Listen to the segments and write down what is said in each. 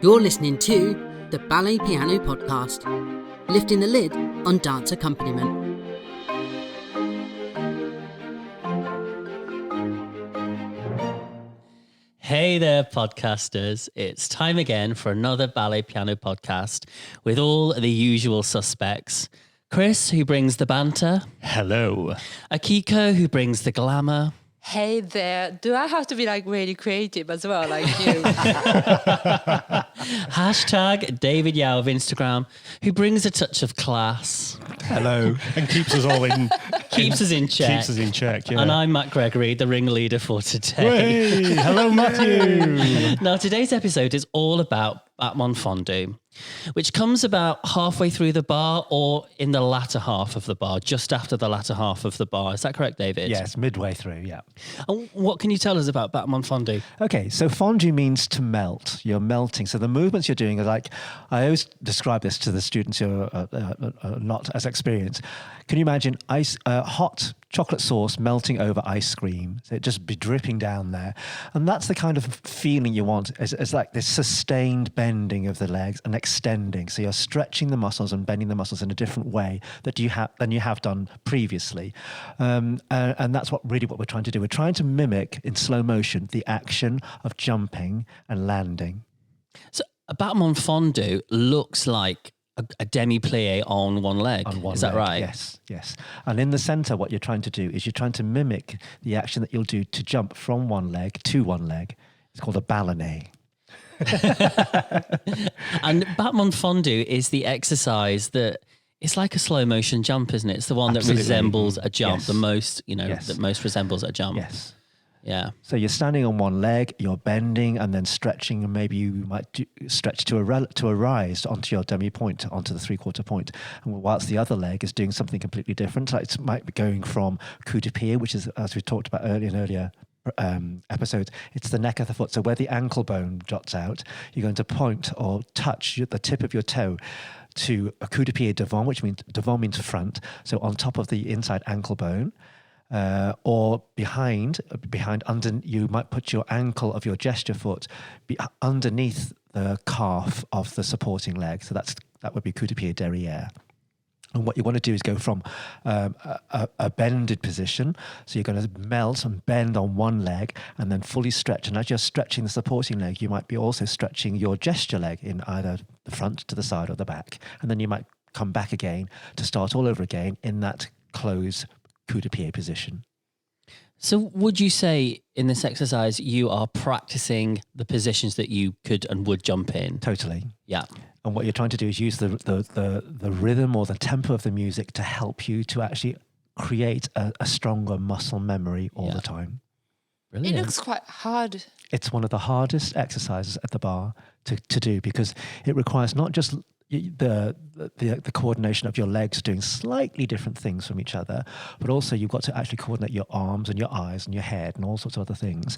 You're listening to the Ballet Piano Podcast, lifting the lid on dance accompaniment. Hey there, podcasters. It's time again for another Ballet Piano Podcast with all the usual suspects. Chris, who brings the banter. Hello. Akiko, who brings the glamour. Hey there. Do I have to be like really creative as well, like you? Hashtag David Yao of Instagram, who brings a touch of class. Hello. And keeps us all in... Keeps us in check. Keeps us in check, yeah. And I'm Matt Gregory, the ringleader for today. Hey, hello, Matthew. Now, today's episode is all about Battement Fondu, which comes about halfway through the bar or in the latter half of the bar, just after the latter half of the bar. Is that correct, David? Yes, midway through, yeah. And what can you tell us about Battement Fondu? Okay, so fondu means to melt. You're melting. So the movements you're doing are like, I always describe this to the students who are not as experienced. Can you imagine hot chocolate sauce melting over ice cream? So it just be dripping down there. And that's the kind of feeling you want. It's like this sustained bending of the legs and extending. So you're stretching the muscles and bending the muscles in a different way than you have done previously. And that's what we're trying to do. We're trying to mimic in slow motion the action of jumping and landing. So a Battement Fondu looks like a demi-plie on one leg. Is that right? Yes. And in the center, what you're trying to do is you're trying to mimic the action that you'll do to jump from one leg to one leg. It's called a ballonnet. And Battement Fondu is the exercise that it's like a slow motion jump, isn't it? It's the one Absolutely. that resembles a jump, Yes. the most, Yes. that most resembles a jump. Yes. Yeah. So you're standing on one leg, you're bending and then stretching, and maybe you might stretch to a rise onto your demi point, onto the three-quarter point. And whilst the other leg is doing something completely different, like it might be going from coup de pied, which is, as we talked about earlier episodes, it's the neck of the foot. So where the ankle bone jots out, you're going to point or touch the tip of your toe to a coup de pied devant, which means devant means front. So on top of the inside ankle bone. Or behind under, you might put your ankle of your gesture foot underneath the calf of the supporting leg. So that would be coup de pied derrière. And what you want to do is go from a bended position. So you're going to melt and bend on one leg and then fully stretch. And as you're stretching the supporting leg, you might be also stretching your gesture leg in either the front to the side or the back. And then you might come back again to start all over again in that closed coup de pied position. So would you say in this exercise you are practicing the positions that you could and would jump in? Totally. Yeah. And what you're trying to do is use the rhythm or the tempo of the music to help you to actually create a stronger muscle memory all the time. Brilliant. It looks quite hard. It's one of the hardest exercises at the bar to do because it requires not just the coordination of your legs doing slightly different things from each other, but also you've got to actually coordinate your arms and your eyes and your head and all sorts of other things.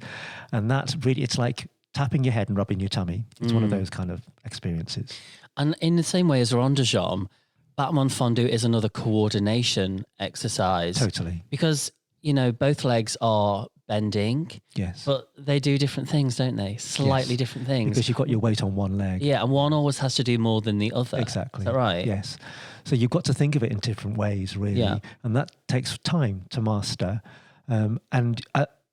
And that's really, it's like tapping your head and rubbing your tummy. It's one of those kind of experiences. And in the same way as Rond de Jambe, Battement Fondu is another coordination exercise. Totally. Because, both legs are bending. Yes. But they do different things, don't they? Slightly different things. Because you've got your weight on one leg. Yeah, and one always has to do more than the other. Exactly. Is that right? Yes. So you've got to think of it in different ways, really. Yeah. And that takes time to master.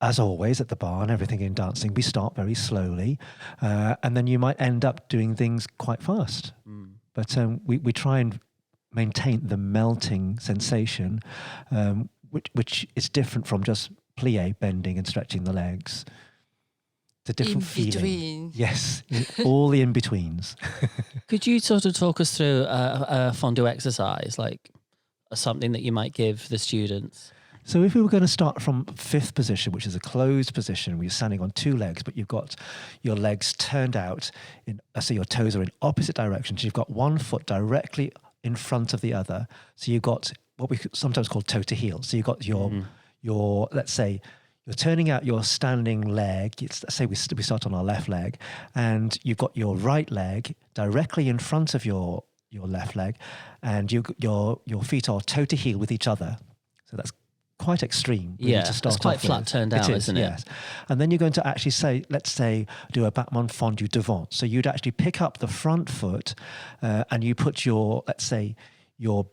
As always at the bar and everything in dancing, we start very slowly. And then you might end up doing things quite fast. But we try and maintain the melting sensation, which is different from just plie, bending and stretching the legs. It's a different feeling. Between. Yes, all the in-betweens. Could you sort of talk us through a Fondu exercise, like something that you might give the students? So if we were going to start from fifth position, which is a closed position, where you're standing on two legs, but you've got your legs turned out, so your toes are in opposite directions. You've got one foot directly in front of the other. So you've got what we sometimes call toe to heel. So you've got your let's say, you're turning out your standing leg. Let's say we start on our left leg, and you've got your right leg directly in front of your left leg, and your feet are toe to heel with each other. So that's quite extreme. Really, Yeah, to it's start quite off flat with. turned out, isn't it? Yes. And then you're going to actually say, let's say, do a battement fondu devant. So you'd actually pick up the front foot and you put your, let's say, you're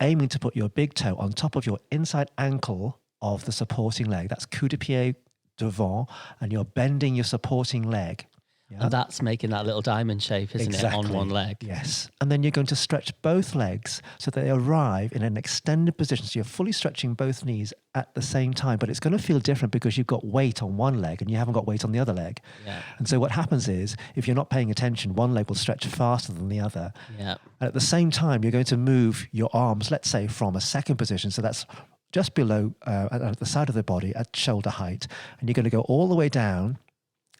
aiming to put your big toe on top of your inside ankle of the supporting leg. That's coup de pied devant, and you're bending your supporting leg. Yeah. And that's making that little diamond shape, isn't it, on one leg? Yes. And then you're going to stretch both legs so that they arrive in an extended position. So you're fully stretching both knees at the same time, but it's going to feel different because you've got weight on one leg and you haven't got weight on the other leg. Yeah. And so what happens is, if you're not paying attention, one leg will stretch faster than the other. Yeah. And at the same time, you're going to move your arms, let's say, from a second position. So that's just below, at the side of the body at shoulder height. And you're going to go all the way down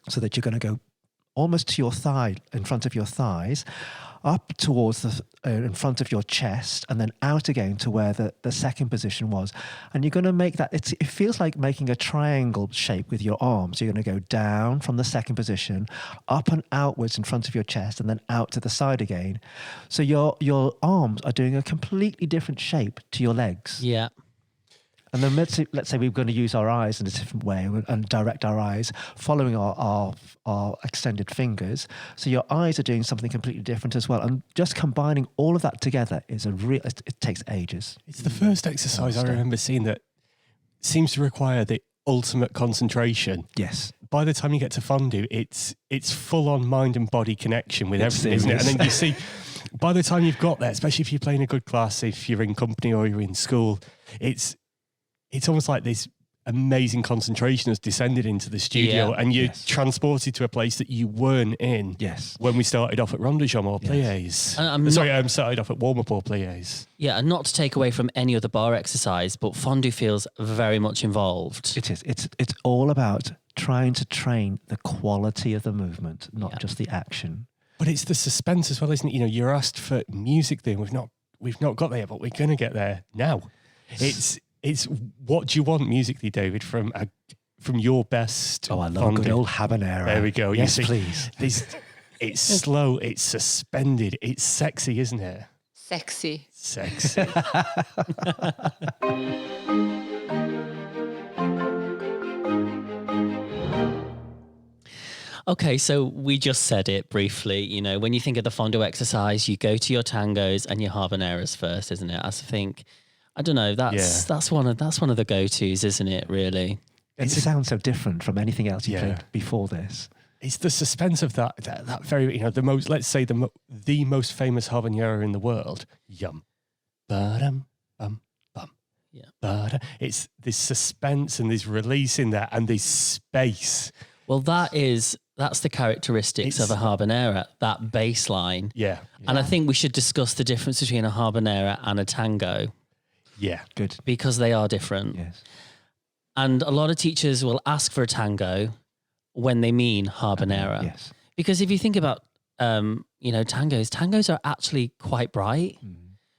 so that you're going to go almost to your thigh, in front of your thighs, up towards the in front of your chest, and then out again to where the second position was. And you're going to make that, it feels like making a triangle shape with your arms. You're going to go down from the second position, up and outwards in front of your chest, and then out to the side again. So your arms are doing a completely different shape to your legs. Yeah. And then let's say we're going to use our eyes in a different way and direct our eyes following our extended fingers. So your eyes are doing something completely different as well. And just combining all of that together is it takes ages. It's the first exercise I remember seeing that seems to require the ultimate concentration. Yes. By the time you get to Fondu, it's full on mind and body connection with everything, isn't it? And then you see, by the time you've got there, especially if you're playing a good class, if you're in company or you're in school, it's almost like this amazing concentration has descended into the studio, and you're transported to a place that you weren't in when we started off at Rondejam or Pliés. Started off at warm-up or Pliés. Yeah, and not to take away from any other bar exercise, but Fondu feels very much involved. It is. It's all about trying to train the quality of the movement, not just the action. But it's the suspense as well, isn't it? You know, you're asked for music there. We've not got there, but we're going to get there now. It's what do you want musically, David, from your best? Oh, I love a good old habanero. There we go. Yes, you see, please. It's slow, it's suspended, it's sexy, isn't it? Sexy. Okay, so we just said it briefly. You know, when you think of the Fondu exercise, you go to your tangos and your habaneras first, isn't it? I think, I don't know. That's one of the go-tos, isn't it? Really, it sounds so different from anything else you played before this. It's the suspense of that very, the most, let's say the most famous habanera in the world. Yum, ba-dum, bum, bum. Yeah, ba-dum. It's this suspense and this release in there and this space. Well, that's the characteristics of a habanera, that bass line. Yeah. And I think we should discuss the difference between a habanera and a tango. Yeah. Good. Because they are different. Yes. And a lot of teachers will ask for a tango when they mean habanera. Yes. Because if you think about, tangos are actually quite bright. Mm.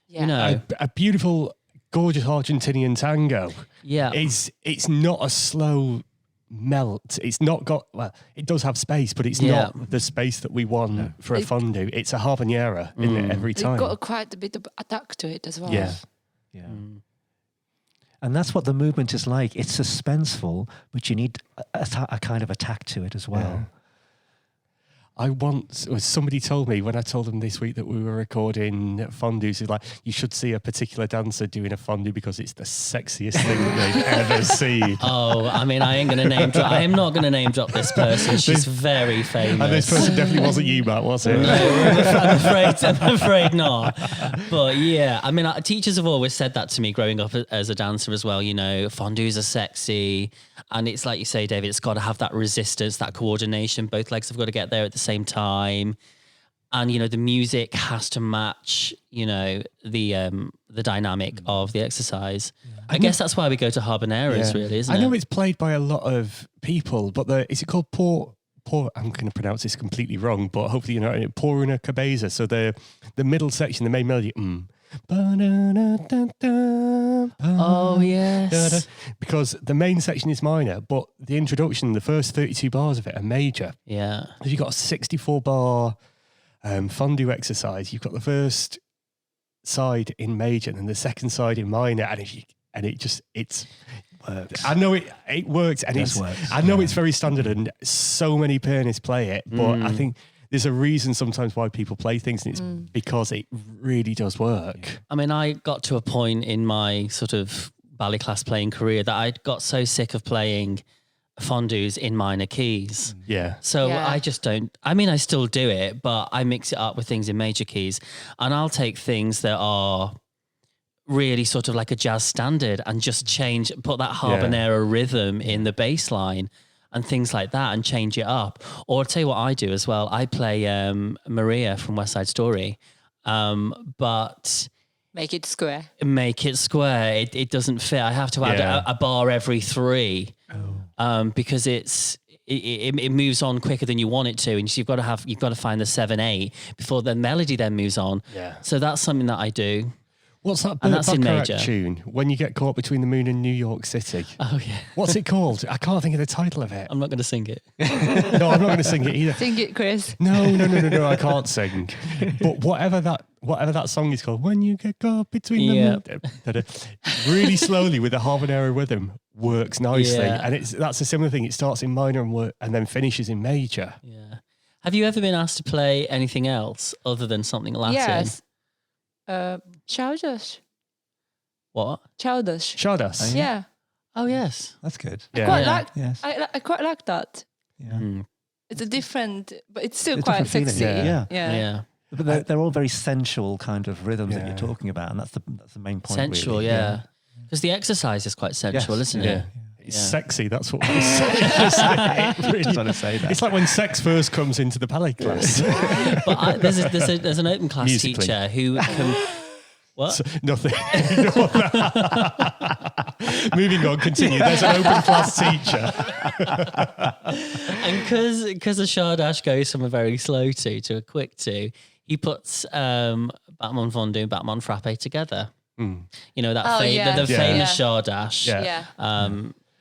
Yeah. You know, A beautiful, gorgeous Argentinian tango. Yeah. It's not a slow melt. It's not got, well, it does have space, but it's not the space that we want for a Fondu. It's a habanera, isn't it, every time? It's got quite a bit of attack to it as well. Yeah. Yeah. And that's what the movement is like. It's suspenseful, but you need a kind of attack to it as well. Somebody told me when I told them this week that we were recording fondus, like, you should see a particular dancer doing a fondu because it's the sexiest thing that they've ever seen. Oh, I mean, I am not going to name drop this person. She's very famous. And this person definitely wasn't you, Matt, was it? No, I'm afraid not. But yeah, I mean, teachers have always said that to me growing up as a dancer as well. You know, fondus are sexy. And it's like you say, David, it's got to have that resistance, that coordination. Both legs have got to get there at the same time. And, the music has to match, the dynamic of the exercise. Yeah. I guess that's why we go to habaneras, really, isn't it? I know it's played by a lot of people, but is it called Por? I'm going to pronounce this completely wrong, but hopefully you know it. Por una cabeza. So the middle section, the main melody. Oh, yes. Because the main section is minor, but the introduction, the first 32 bars of it are major. Yeah. If you've got a 64 bar fondu exercise, you've got the first side in major and then the second side in minor. And and it's works. I know it works, and I know it's very standard, and so many pianists play it, but I think there's a reason sometimes why people play things, and it's because it really does work. I mean, I got to a point in my sort of ballet class playing career that I got so sick of playing fondus in minor keys. Yeah. So I just don't, I mean, I still do it, but I mix it up with things in major keys, and I'll take things that are really sort of like a jazz standard and just put that habanera rhythm in the bass line and things like that and change it up. Or I'll tell you what I do as well. I play Maria from West Side Story, but Make it square. It doesn't fit. I have to add a bar every 3 because it moves on quicker than you want it to, and you've got to find the 7/8 before the melody then moves on. Yeah. So that's something that I do. What's that And that's in Baccarat major. tune when you get caught between the moon and New York City? Oh yeah. What's it called? I can't think of the title of it. I'm not going to sing it. No, I'm not going to sing it either. Sing it, Chris. No, I can't sing. But whatever that song is called, when you get caught between the moon, really slowly with a habanera rhythm works nicely, and that's a similar thing. It starts in minor and then finishes in major. Yeah. Have you ever been asked to play anything else other than something Latin? Yes. Childish. What? Childish. Shardas. Yeah. Oh yes. That's good. Yeah. I quite like that. Yeah. It's a different, but it's still A quite different sexy. feeling, yeah. Yeah. But they're all very sensual kind of rhythms that you're talking about, and that's the main point. Sensual, really. yeah. Because the exercise is quite sensual, Yes, isn't Yeah. it? It's Yeah. sexy, that's what we say. Just want to say that. It's like when sex first comes into the ballet class. But there's an open class Musically. teacher who can. What? So, nothing. Moving on, continue. There's an open class teacher. And because a Shardash goes from a very slow 2 to a quick 2, he puts Batman Fondu and Batman Frappe together. You know, that the famous Shardash. Yeah.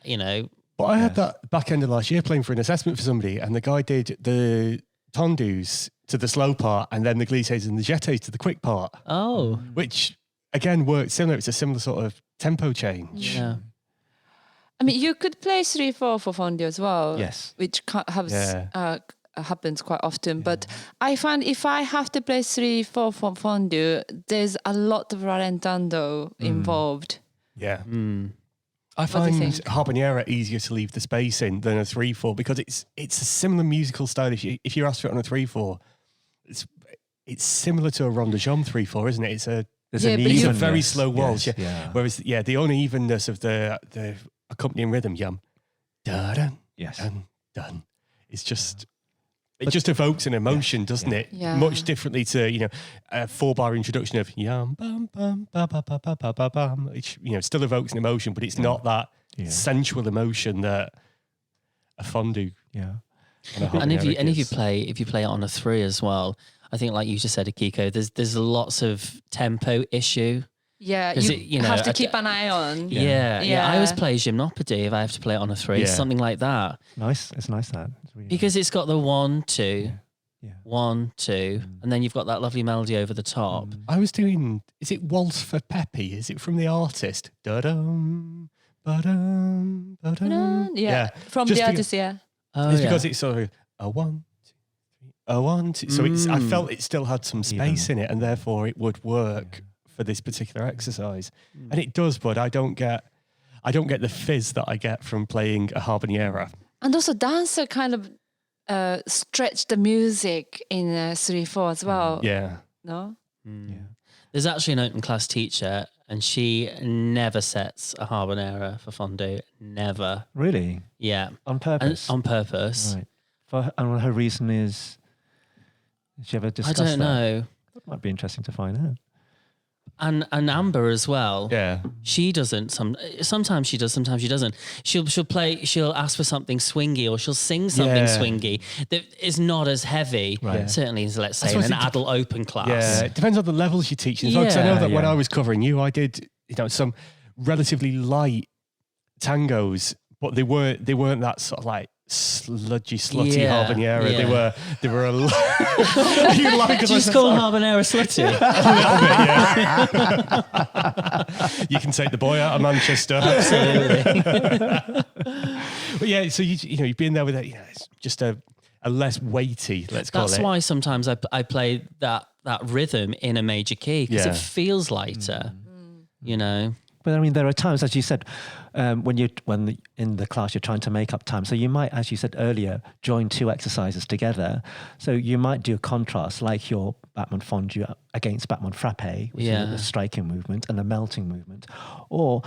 You know. But I had that back end of last year playing for an assessment for somebody, and the guy did the tondus to the slow part and then the glisses and the jetés to the quick part. Oh. Which, again, worked similar. It's a similar sort of tempo change. Yeah. I mean, you could play 3/4 for Fondu as well. Yes. Which happens quite often. But I find if I have to play 3/4 for Fondu, there's a lot of rallentando involved. Yeah. I do you find think? habanera easier to leave the space in than a 3/4 because it's a similar musical style. If you ask for it on a 3/4, it's similar to a rondejam 3/4, isn't it? It's a There's Yeah, an but you- it's a evenness. very slow waltz. Yes, Yeah. Whereas the unevenness of the accompanying rhythm, yum, da dun, Yes. dun, dun, it's just. It just evokes an emotion, doesn't it? Yeah. Much differently to, a 4-bar introduction of yum bum bum ba ba ba ba ba ba bum, which still evokes an emotion, but it's not that sensual emotion that a fondu. Yeah. And if you gives. play it on a 3 as well, I think like you just said, Akiko, there's lots of tempo issue. Yeah, 'Cause you have to keep an eye on. Yeah. I always play gymnopody if I have to play it on a 3, Yeah. something like that. Nice. It's nice that. It's really Because it's got the 1, 2, Yeah. 1, 2, and then you've got that lovely melody over the top. I was doing, is it Waltz for Peppy? Is it from the artist? Da-dum, ba-dum, ba-dum. Yeah, from Just the because- artist, yeah. Oh, It's yeah. because it's sort of a 1, 2, 3, a 1, 2. So I felt it still had some space in it, and therefore it would work for this particular exercise. And it does, but I don't get the fizz that I get from playing a habanera. And also dancer kind of stretch the music in 3/4 as well. Yeah. No? There's actually an open class teacher, and she never sets a habanera for Fondu. Never. Really? Yeah. On And purpose? on purpose. Right. And her reason is, did she ever I discuss don't that? know. That might be interesting to find out. And Amber as well. Yeah. She doesn't. Sometimes she does. Sometimes she doesn't. She'll play. She'll ask for something swingy, or she'll sing something Yeah. swingy that is not as heavy. Right. Certainly, as let's say in suppose an it de- adult open class. Yeah, it depends on the levels you're teaching. Because I know Yeah. that when Yeah. I was covering you, I did some relatively light tangos, but they weren't that sort of like sludgy, slutty Yeah, habanera. yeah. They were a lot. You like Do you call habanera slutty? a little bit, yeah. You can take the boy out of Manchester. Absolutely. But yeah, so you've been there with it. It's just a less weighty, let's call it. That's why sometimes I play that rhythm in a major key because it feels lighter. You know. But I mean, there are times, as you said, when in the class you're trying to make up time. So you might, as you said earlier, join two exercises together. So you might do a contrast, like your Battement Fondu against Battement Frappe, which is a striking movement and a melting movement, or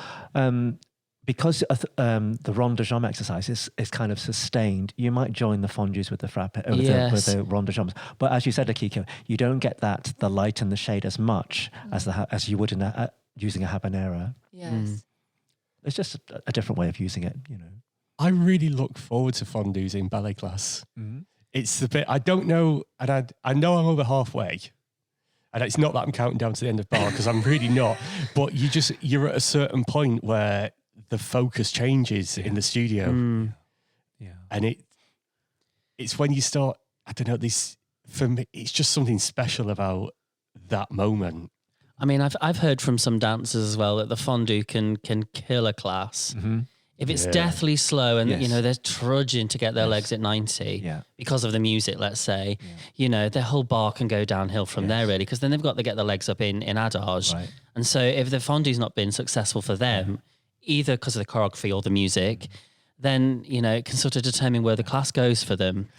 because the rond de jambe exercise is kind of sustained, you might join the fondus with the frappe, with the rond de jambes. But as you said, Akiko, you don't get the light and the shade as much as you would in using a habanera. Yes. It's just a different way of using it, you know. I really look forward to fondus in ballet class. It's the bit I don't know, and I know I'm over halfway. And it's not that I'm counting down to the end of bar because I'm really not. But you're at a certain point where the focus changes in the studio. Yeah. And it's when you start, I don't know, for me, it's just something special about that moment. I mean, I've heard from some dancers as well that the fondu can kill a class. If it's deathly slow and, they're trudging to get their legs at 90 because of the music, let's say, their whole bar can go downhill from there, really, because then they've got to get their legs up in adage. Right. And so if the fondu's not been successful for them, either because of the choreography or the music, then, it can sort of determine where the class goes for them.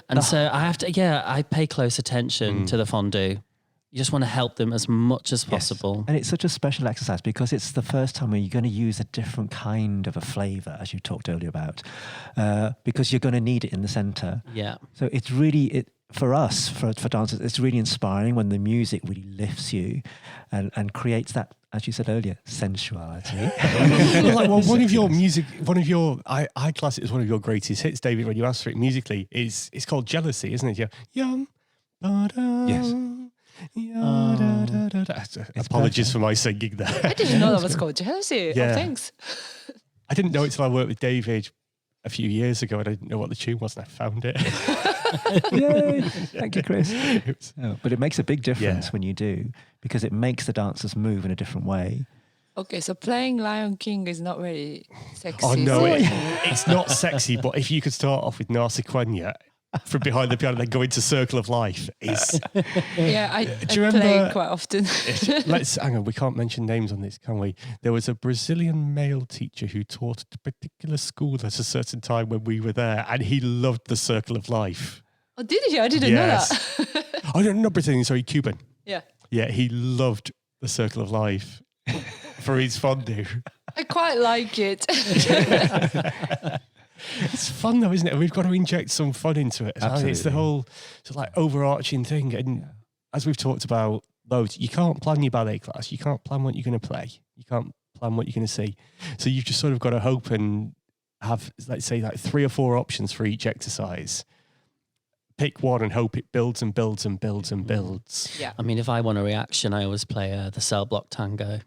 And so I pay close attention to the fondu. You just want to help them as much as possible. And it's such a special exercise because it's the first time where you're going to use a different kind of a flavour, as you talked earlier about, because you're going to need it in the centre. Yeah. So it's really, for us, for dancers, it's really inspiring when the music really lifts you and creates that, as you said earlier, sensuality. One of your I class it as one of your greatest hits, David, when you asked for it musically, it's called Jealousy, isn't it? Yum. Yes. Apologies for my singing there. I didn't know that was called Jealousy. Yeah. Oh, thanks. I didn't know it till I worked with David a few years ago and I didn't know what the tune was and I found it. Yay. Thank you, Chris. But it makes a big difference when you do, because it makes the dancers move in a different way. Okay, so playing Lion King is not very sexy. Oh no, it's not sexy, but if you could start off with Narciquenia from behind the piano and then go into Circle of Life. I do you remember, play quite often. Hang on, we can't mention names on this, can we? There was a Brazilian male teacher who taught at a particular school at a certain time when we were there, and he loved the Circle of Life. Oh, did he? I didn't know that. Oh, no, not Brazilian, sorry, Cuban. Yeah. Yeah, he loved the Circle of Life for his fondu. I quite like it. It's fun though, isn't it? We've got to inject some fun into it. Absolutely. It's the whole sort of like overarching thing. And as we've talked about loads, you can't plan your ballet class. You can't plan what you're going to play. You can't plan what you're going to see. So you've just sort of got to hope and have, let's say, like 3 or 4 options for each exercise. Pick one and hope it builds and builds and builds and builds. Yeah. I mean, if I want a reaction, I always play the cell block tango.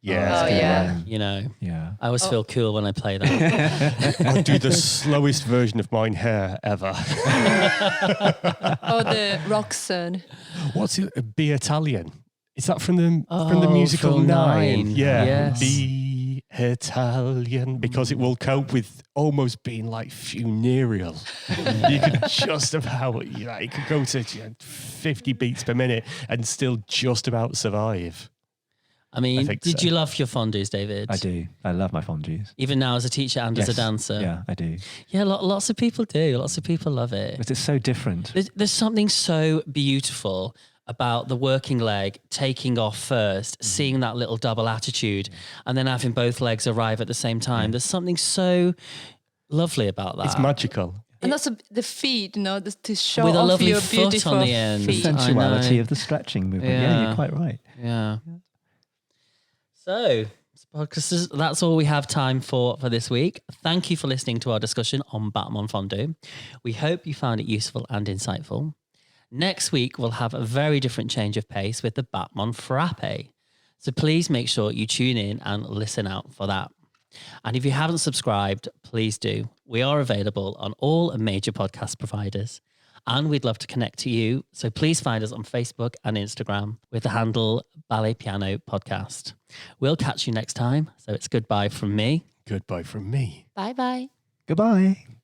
Yeah. Oh, yeah. I always feel cool when I play that. I'll do the slowest version of Mine Hair ever. The Roxanne. What's it? Be Italian. Is that from the musical from Nine? Nine. Yeah. Yes. Be Italian, because it will cope with almost being like funereal. You could just about, it could go to 50 beats per minute and still just about survive. I mean, did you love your fondus, David? I do. I love my fondus. Even now as a teacher and as a dancer? Yeah, I do. Yeah, lots of people do. Lots of people love it. But it's so different. There's something so beautiful about the working leg taking off first, seeing that little double attitude, and then having both legs arrive at the same time. There's something so lovely about that. It's magical. And also the feet, to show with a off lovely your foot beautiful on the end. The feet. sensuality of the stretching movement. Yeah, you're quite right. Yeah. So, that's all we have time for this week. Thank you for listening to our discussion on Battement Fondu. We hope you found it useful and insightful. Next week, we'll have a very different change of pace with the Battement Frappe. So please make sure you tune in and listen out for that. And if you haven't subscribed, please do. We are available on all major podcast providers. and we'd love to connect to you. So please find us on Facebook and Instagram with the handle Ballet Piano Podcast. We'll catch you next time. So it's goodbye from me. Goodbye from me. Bye bye. Goodbye.